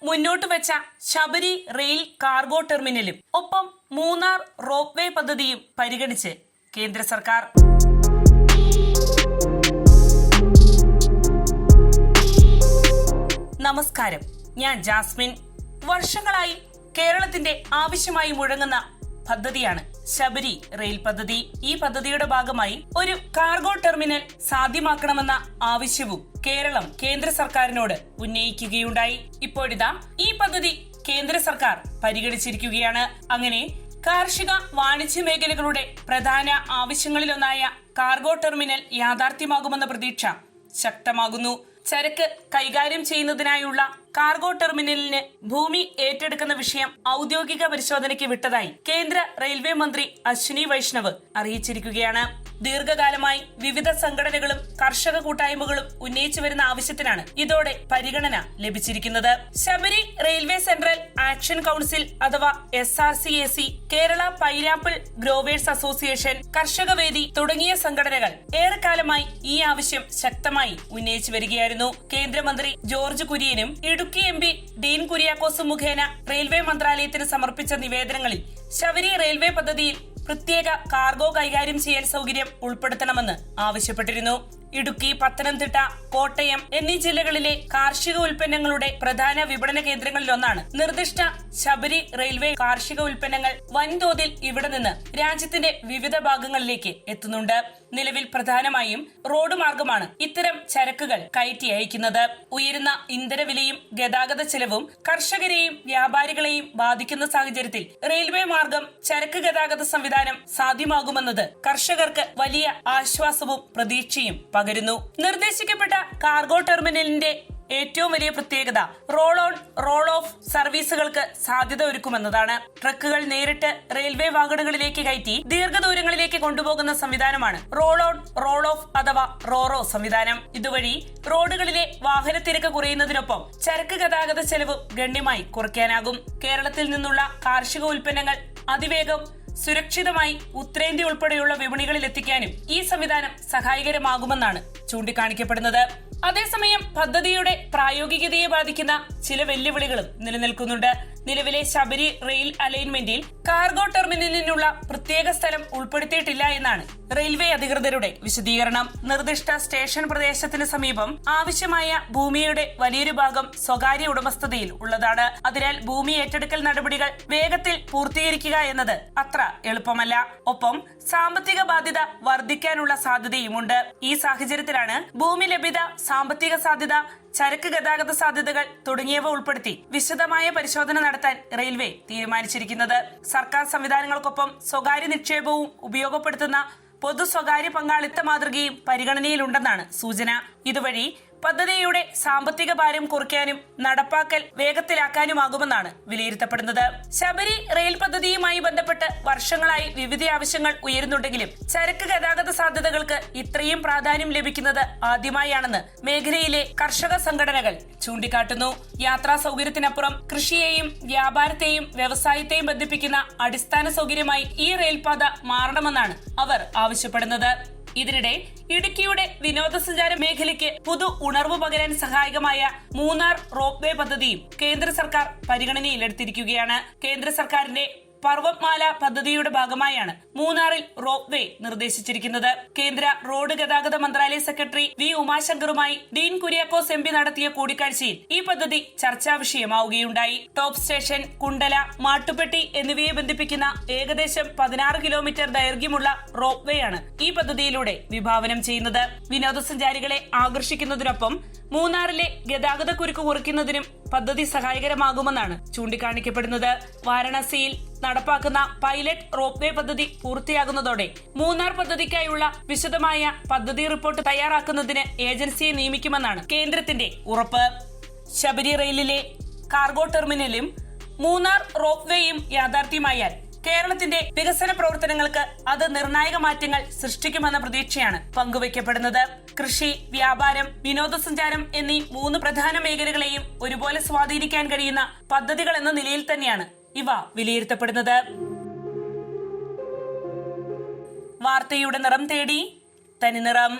മുന്നോട്ട് വെച്ച Sabari rail cargo ടെർമിനലും ഒപ്പം മൂന്നാർ റോപ്പ് വേ പദ്ധതിയും പരിഗണിച്ച് കേന്ദ്ര സർക്കാർ. നമസ്കാരം, ഞാൻ ജാസ്മിൻ. വർഷങ്ങളായി കേരളത്തിന്റെ ആവശ്യമായി മുഴങ്ങുന്ന പദ്ധതിയാണ് ശബരി റെയിൽ പദ്ധതി. ഈ പദ്ധതിയുടെ ഭാഗമായി ഒരു കാർഗോ ടെർമിനൽ സാധ്യമാക്കണമെന്ന ആവശ്യവും കേരളം കേന്ദ്ര സർക്കാരിനോട് ഉന്നയിക്കുകയുണ്ടായി. ഇപ്പോഴിതാ ഈ പദ്ധതി കേന്ദ്ര സർക്കാർ പരിഗണിച്ചിരിക്കുകയാണ്. അങ്ങനെ കാർഷിക വാണിജ്യ മേഖലകളുടെ പ്രധാന ആവശ്യങ്ങളിലൊന്നായ കാർഗോ ടെർമിനൽ യാഥാർത്ഥ്യമാകുമെന്ന പ്രതീക്ഷ ശക്തമാകുന്നു. ചരക്ക് കൈകാര്യം ചെയ്യുന്നതിനായുള്ള കാർഗോ ടെർമിനലിന് ഭൂമി ഏറ്റെടുക്കുന്ന വിഷയം ഔദ്യോഗിക പരിശോധനയ്ക്ക് വിട്ടതായി കേന്ദ്ര റെയിൽവേ മന്ത്രി അശ്വിനി വൈഷ്ണവ് അറിയിച്ചിരിക്കുകയാണ്. ദീർഘകാലമായി വിവിധ സംഘടനകളും കർഷക കൂട്ടായ്മകളും ഉന്നയിച്ചു വരുന്ന ആവശ്യത്തിനാണ് ഇതോടെ പരിഗണന ലഭിച്ചിരിക്കുന്നത്. Sabari railway central action council അഥവാ SRCAC, Kerala pineapple growers association, കർഷകവേദി തുടങ്ങിയ സംഘടനകൾ ഏറെക്കാലമായി ഈ ആവശ്യം ശക്തമായി ഉന്നയിച്ചു വരികയായിരുന്നു. കേന്ദ്രമന്ത്രി ജോർജ് കുര്യനും ഇടുക്കി MP ഡീൻ കുര്യാക്കോസും മുഖേന റെയിൽവേ മന്ത്രാലയത്തിന് സമർപ്പിച്ച നിവേദനങ്ങളിൽ ശബരി റെയിൽവേ പദ്ധതിയിൽ പ്രത്യേക കാർഗോ കൈകാര്യം ചെയ്യൽ സൗകര്യം ഉൾപ്പെടുത്തണമെന്ന് ആവശ്യപ്പെട്ടിരുന്നു. ഇടുക്കി, പത്തനംതിട്ട, കോട്ടയം എന്നീ ജില്ലകളിലെ കാർഷിക ഉൽപ്പന്നങ്ങളുടെ പ്രധാന വിപണന കേന്ദ്രങ്ങളിലൊന്നാണ് നിർദ്ദിഷ്ട ശബരി റെയിൽവേ. കാർഷിക ഉൽപ്പന്നങ്ങൾ വൻതോതിൽ ഇവിടെ നിന്ന് രാജ്യത്തിന്റെ വിവിധ ഭാഗങ്ങളിലേക്ക് എത്തുന്നുണ്ട്. നിലവിൽ പ്രധാനമായും റോഡ് മാർഗമാണ് ഇത്തരം ചരക്കുകൾ കയറ്റി അയക്കുന്നത്. ഉയരുന്ന ഇന്ധനവിലയും ഗതാഗത ചെലവും കർഷകരെയും വ്യാപാരികളെയും ബാധിക്കുന്ന സാഹചര്യത്തിൽ റെയിൽവേ മാർഗം ചരക്ക് ഗതാഗത സംവിധാനം സാധ്യമാകുമെന്നത് കർഷകർക്ക് വലിയ ആശ്വാസവും പ്രതീക്ഷയും പകരുന്നു. നിർദ്ദേശിക്കപ്പെട്ട കാർഗോ ടെർമിനലിന്റെ ഏറ്റവും വലിയ പ്രത്യേകത റോൾ ഓൺ റോൾ ഓഫ് സർവീസുകൾക്ക് സാധ്യത ഒരുക്കുമെന്നതാണ്. ട്രക്കുകൾ നേരിട്ട് റെയിൽവേ വാഗണുകളിലേക്ക് കയറ്റി ദീർഘദൂരങ്ങളിലേക്ക് കൊണ്ടുപോകുന്ന സംവിധാനമാണ് റോൾ ഓൺ റോൾ ഓഫ് അഥവാ റോറോ സംവിധാനം. ഇതുവഴി റോഡുകളിലെ വാഹനത്തിരക്ക് കുറയുന്നതിനൊപ്പം ചരക്ക് ഗതാഗത ചെലവ് ഗണ്യമായി കുറയ്ക്കാനാകും. കേരളത്തിൽ നിന്നുള്ള കാർഷിക ഉൽപ്പന്നങ്ങൾ അതിവേഗം സുരക്ഷിതമായി ഉത്തരേന്ത്യ ഉൾപ്പെടെയുള്ള വിപണികളിൽ എത്തിക്കാനും ഈ സംവിധാനം സഹായകരമാകുമെന്നാണ് ചൂണ്ടിക്കാണിക്കപ്പെടുന്നത്. അതേസമയം പദ്ധതിയുടെ പ്രായോഗികതയെ ബാധിക്കുന്ന ചില വെല്ലുവിളികളും നിലനിൽക്കുന്നുണ്ട്. നിലവിലെ ശബരി റെയിൽ അലൈൻമെന്റിൽ കാർഗോ ടെർമിനലിനുള്ള പ്രത്യേക സ്ഥലം ഉൾപ്പെടുത്തിയിട്ടില്ല എന്നാണ് റെയിൽവേ അധികൃതരുടെ വിശദീകരണം. നിർദ്ദിഷ്ട സ്റ്റേഷൻ പ്രദേശത്തിന് സമീപം ആവശ്യമായ ഭൂമിയുടെ വലിയൊരു ഭാഗം സ്വകാര്യ ഉടമസ്ഥതയിൽ ഉള്ളതാണ്. അതിനാൽ ഭൂമി ഏറ്റെടുക്കൽ നടപടികൾ വേഗത്തിൽ പൂർത്തീകരിക്കുക എന്നത് അത്ര എളുപ്പമല്ല. ഒപ്പം സാമ്പത്തിക ബാധ്യത വർദ്ധിക്കാനുള്ള സാധ്യതയുമുണ്ട്. ഈ സാഹചര്യത്തിലാണ് ഭൂമി ലഭ്യത, സാമ്പത്തിക സാധ്യത, ചരക്ക് ഗതാഗത സാധ്യതകൾ തുടങ്ങിയവ ഉൾപ്പെടുത്തി വിശദമായ പരിശോധന നടത്താൻ റെയിൽവേ തീരുമാനിച്ചിരിക്കുന്നത്. സർക്കാർ സംവിധാനങ്ങൾക്കൊപ്പം സ്വകാര്യ നിക്ഷേപവും ഉപയോഗപ്പെടുത്തുന്ന പൊതു സ്വകാര്യ പങ്കാളിത്ത മാതൃകയും പരിഗണനയിലുണ്ടെന്നാണ് സൂചന. ഇതുവഴി പദ്ധതിയുടെ സാമ്പത്തിക ഭാരം കുറയ്ക്കാനും നടപ്പാക്കൽ വേഗത്തിലാക്കാനുമാകുമെന്നാണ് വിലയിരുത്തപ്പെടുന്നത്. ശബരി റെയിൽ പദ്ധതിയുമായി ബന്ധപ്പെട്ട് വർഷങ്ങളായി വിവിധ ആവശ്യങ്ങൾ ഉയരുന്നുണ്ടെങ്കിലും ചരക്ക് ഗതാഗത സാധ്യതകൾക്ക് ഇത്രയും പ്രാധാന്യം ലഭിക്കുന്നത് ആദ്യമായാണെന്ന് മേഖലയിലെ കർഷക സംഘടനകൾ ചൂണ്ടിക്കാട്ടുന്നു. യാത്രാ സൗകര്യത്തിനപ്പുറം കൃഷിയെയും വ്യാപാരത്തെയും വ്യവസായത്തെയും ബന്ധിപ്പിക്കുന്ന അടിസ്ഥാന സൗകര്യമായി ഈ റെയിൽപാത മാറണമെന്നാണ് അവർ ആവശ്യപ്പെടുന്നത്. ഇതിനിടെ ഇടുക്കിയുടെ വിനോദസഞ്ചാര മേഖലയ്ക്ക് പുതു ഉണർവ് പകരാൻ സഹായകമായ മൂന്നാർ റോപ്പ് വേ പദ്ധതിയും കേന്ദ്ര സർക്കാർ പരിഗണനയിലെടുത്തിരിക്കുകയാണ്. കേന്ദ്ര സർക്കാരിന്റെ പർവ്വത്മാല പദ്ധതിയുടെ ഭാഗമായാണ് മൂന്നാറിൽ റോപ്പ് വേ നിർദ്ദേശിച്ചിരിക്കുന്നത്. കേന്ദ്ര റോഡ് ഗതാഗത മന്ത്രാലയ സെക്രട്ടറി V ഉമാശങ്കറുമായി ഡീൻ കുര്യാക്കോസ് MP നടത്തിയ കൂടിക്കാഴ്ചയിൽ ഈ പദ്ധതി ചർച്ചാ വിഷയമാവുകയുണ്ടായി. ടോപ്പ് സ്റ്റേഷൻ, കുണ്ടല, മാട്ടുപ്പെട്ടി എന്നിവയെ ബന്ധിപ്പിക്കുന്ന ഏകദേശം 16 കിലോമീറ്റർ ദൈർഘ്യമുള്ള റോപ്പ് വേ ആണ് ഈ പദ്ധതിയിലൂടെ വിഭാവനം ചെയ്യുന്നത്. വിനോദസഞ്ചാരികളെ ആകർഷിക്കുന്നതിനൊപ്പം മൂന്നാറിലെ ഗതാഗത കുരുക്ക് കുറയ്ക്കുന്നതിനും പദ്ധതി സഹായകരമാകുമെന്നാണ് ചൂണ്ടിക്കാണിക്കപ്പെടുന്നത്. വാരണാസിയിൽ നടപ്പാക്കുന്ന പൈലറ്റ് റോപ്പ് വേ പദ്ധതി പൂർത്തിയാകുന്നതോടെ മൂന്നാർ പദ്ധതിക്കായുള്ള വിശദമായ പദ്ധതി റിപ്പോർട്ട് തയ്യാറാക്കുന്നതിന് ഏജൻസിയെ നിയമിക്കുമെന്നാണ് കേന്ദ്രത്തിന്റെ ഉറപ്പ്. ശബരി റെയിലിലെ കാർഗോ ടെർമിനലും മൂന്നാർ റോപ്പ് വേയും യാഥാർത്ഥ്യമായാൽ കേരളത്തിന്റെ വികസന പ്രവർത്തനങ്ങൾക്ക് അത് നിർണായക മാറ്റങ്ങൾ സൃഷ്ടിക്കുമെന്ന പ്രതീക്ഷയാണ് പങ്കുവയ്ക്കപ്പെടുന്നത്. കൃഷി, വ്യാപാരം, വിനോദസഞ്ചാരം എന്നീ 3 പ്രധാന മേഖലകളെയും ഒരുപോലെ സ്വാധീനിക്കാൻ കഴിയുന്ന പദ്ധതികൾ എന്ന നിലയിൽ തന്നെയാണ് ഇവ വിലയിരുത്തപ്പെടുന്നത്. വാർത്തയുടെ നിറം തേടി തനിനിറം.